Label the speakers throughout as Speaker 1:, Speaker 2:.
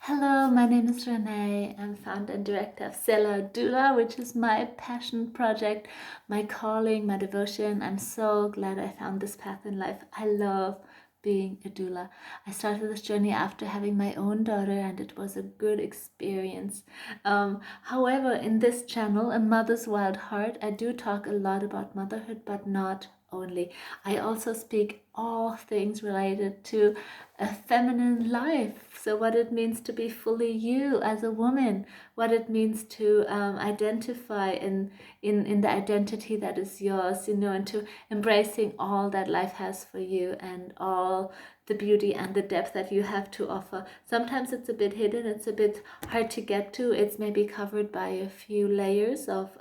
Speaker 1: Hello, my name is Renee. I'm founder and director of Sela Doula, which is my passion project, my calling, my devotion. I'm so glad I found this path in life. I love being a doula. I started this journey after having my own daughter, and it was a good experience. However, in this channel, A Mother's Wild Heart, I do talk a lot about motherhood, but not only. I also speak all things related to a feminine life. So, what it means to be fully you as a woman, what it means to identify in the identity that is yours, and to embracing all that life has for you and all the beauty and the depth that you have to offer. Sometimes it's a bit hidden, it's a bit hard to get to, it's maybe covered by a few layers of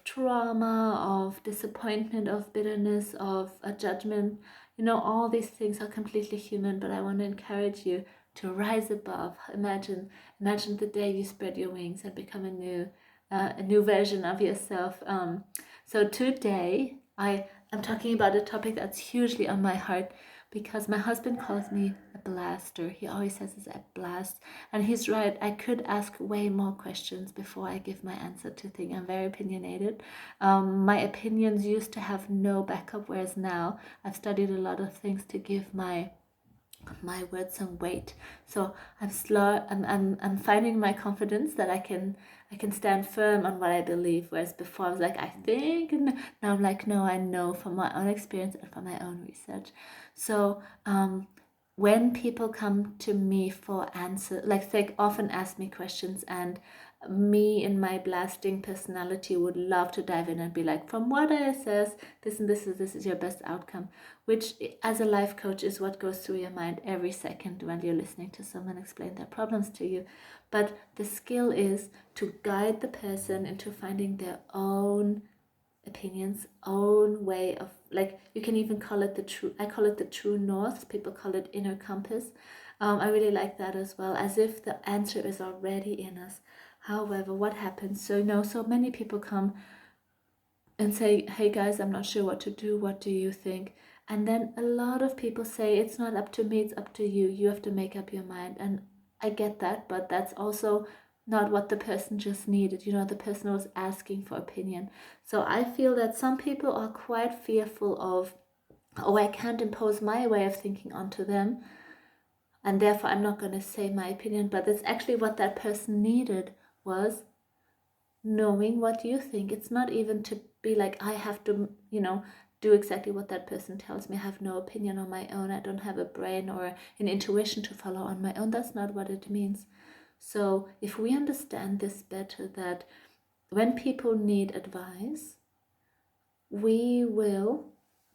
Speaker 1: trauma, of disappointment, of bitterness, of a judgment. All these things are completely human, but I want to encourage you to rise above. Imagine the day you spread your wings and become a new version of yourself. So today I am talking about a topic that's hugely on my heart because my husband calls me a blaster. He always says it's a blast, and he's right. I could ask way more questions before I give my answer to things. I'm very opinionated. My opinions used to have no backup, whereas now I've studied a lot of things to give my words some weight. So I'm finding my confidence that I can stand firm on what I believe, whereas before I was like, I think, and now I'm like, no, I know from my own experience and from my own research. So when people come to me for answers, like they often ask me questions, and me in my blasting personality would love to dive in and be like, from what I assess, this and this is your best outcome, which as a life coach is what goes through your mind every second when you're listening to someone explain their problems to you. But the skill is to guide the person into finding their own opinions, own way of, like, you can even call it I call it the true north, people call it inner compass. I really like that as well, as if the answer is already in us. However, what happens, so many people come and say, hey guys, I'm not sure what to do, what do you think? And then a lot of people say, it's not up to me, it's up to you, you have to make up your mind. And I get that, but that's also not what the person just needed. The person was asking for opinion. So I feel that some people are quite fearful of, oh, I can't impose my way of thinking onto them, and therefore I'm not going to say my opinion. But that's actually what that person needed, was knowing what you think. It's not even to be like, I have to, do exactly what that person tells me. I have no opinion on my own. I don't have a brain or an intuition to follow on my own. That's not what it means. So if we understand this better, that when people need advice, we will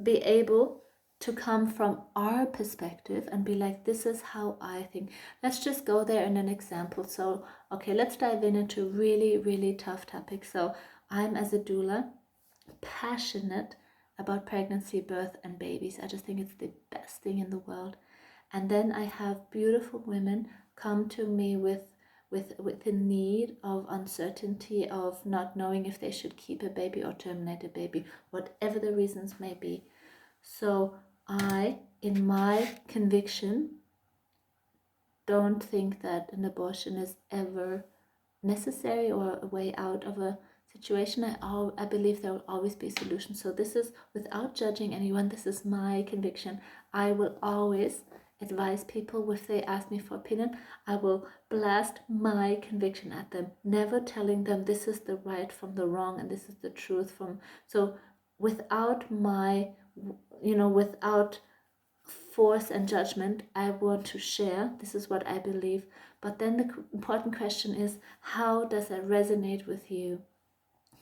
Speaker 1: be able to come from our perspective and be like, this is how I think. Let's just go there in an example. So, okay, let's dive into really, really tough topics. So I'm, as a doula, passionate about pregnancy, birth, and babies. I just think it's the best thing in the world. And then I have beautiful women come to me with the need of uncertainty, of not knowing if they should keep a baby or terminate a baby, whatever the reasons may be. So I, in my conviction, don't think that an abortion is ever necessary or a way out of a situation. I believe there will always be a solution. So this is, without judging anyone, this is my conviction. I will always advise people. If they ask me for opinion, I will blast my conviction at them, never telling them this is the right from the wrong and this is the truth from. So without without force and judgment, I want to share, this is what I believe. But then the important question is, how does that resonate with you?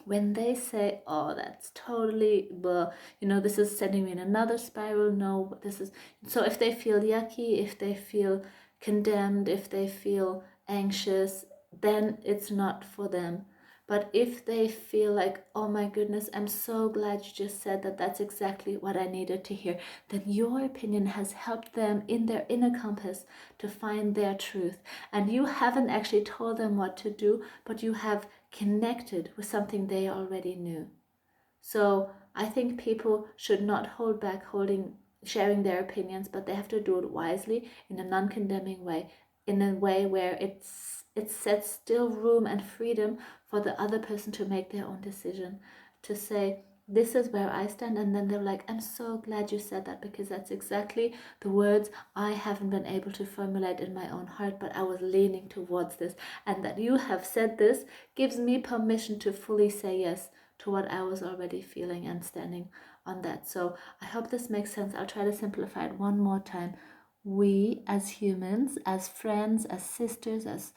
Speaker 1: When they say, oh, that's totally, well, this is sending me in another spiral, no, this is, so if they feel yucky, if they feel condemned, if they feel anxious, then it's not for them. But if they feel like, oh my goodness, I'm so glad you just said that, that's exactly what I needed to hear, then your opinion has helped them in their inner compass to find their truth. And you haven't actually told them what to do, but you have connected with something they already knew. So I think people should not hold back sharing their opinions, but they have to do it wisely in a non-condemning way. in a way where it sets still room and freedom for the other person to make their own decision, to say, this is where I stand. And then they're like, I'm so glad you said that, because that's exactly the words I haven't been able to formulate in my own heart, but I was leaning towards this. And that you have said this gives me permission to fully say yes to what I was already feeling and standing on that. So I hope this makes sense. I'll try to simplify it one more time. We as humans, as friends, as sisters, as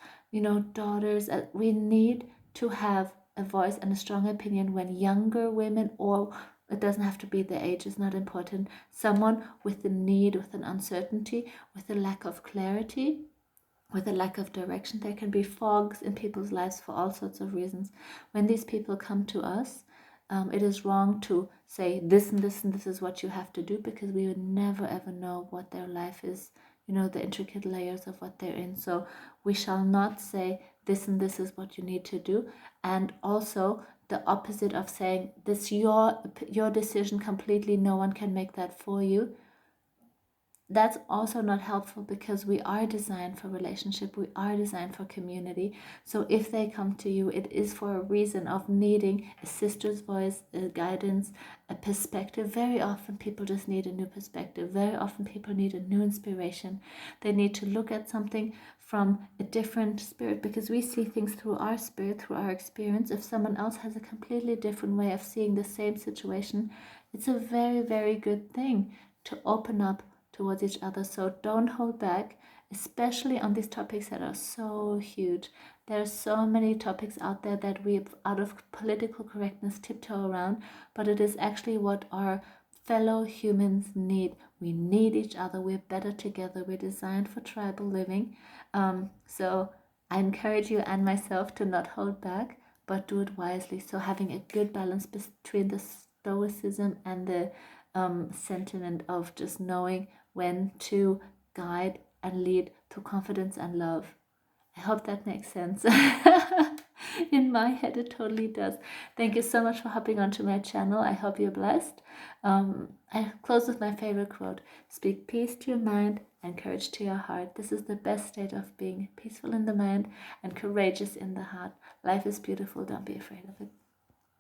Speaker 1: daughters, we need to have a voice and a strong opinion when younger women, or it doesn't have to be the age, is not important, someone with a need, with an uncertainty, with a lack of clarity, with a lack of direction. There can be fogs in people's lives for all sorts of reasons. When these people come to us, it is wrong to say this and this and this is what you have to do, because we would never ever know what their life is, the intricate layers of what they're in. So we shall not say this and this is what you need to do. And also the opposite of saying this your decision completely, no one can make that for you. That's also not helpful, because we are designed for relationship, we are designed for community. So if they come to you, it is for a reason of needing a sister's voice, a guidance, a perspective. Very often people just need a new perspective. Very often people need a new inspiration. They need to look at something from a different spirit, because we see things through our spirit, through our experience. If someone else has a completely different way of seeing the same situation, it's a very, very good thing to open up towards each other. So don't hold back, especially on these topics that are so huge. There are so many topics out there that we, out of political correctness, tiptoe around, but it is actually what our fellow humans need. We need each other. We're better together. We're designed for tribal living. So I encourage you and myself to not hold back, but do it wisely. So having a good balance between the stoicism and the sentiment of just knowing when to guide and lead through confidence and love. I hope that makes sense. In my head, it totally does. Thank you so much for hopping onto my channel. I hope you're blessed. I close with my favorite quote: speak peace to your mind and courage to your heart. This is the best state of being: peaceful in the mind and courageous in the heart. Life is beautiful. Don't be afraid of it.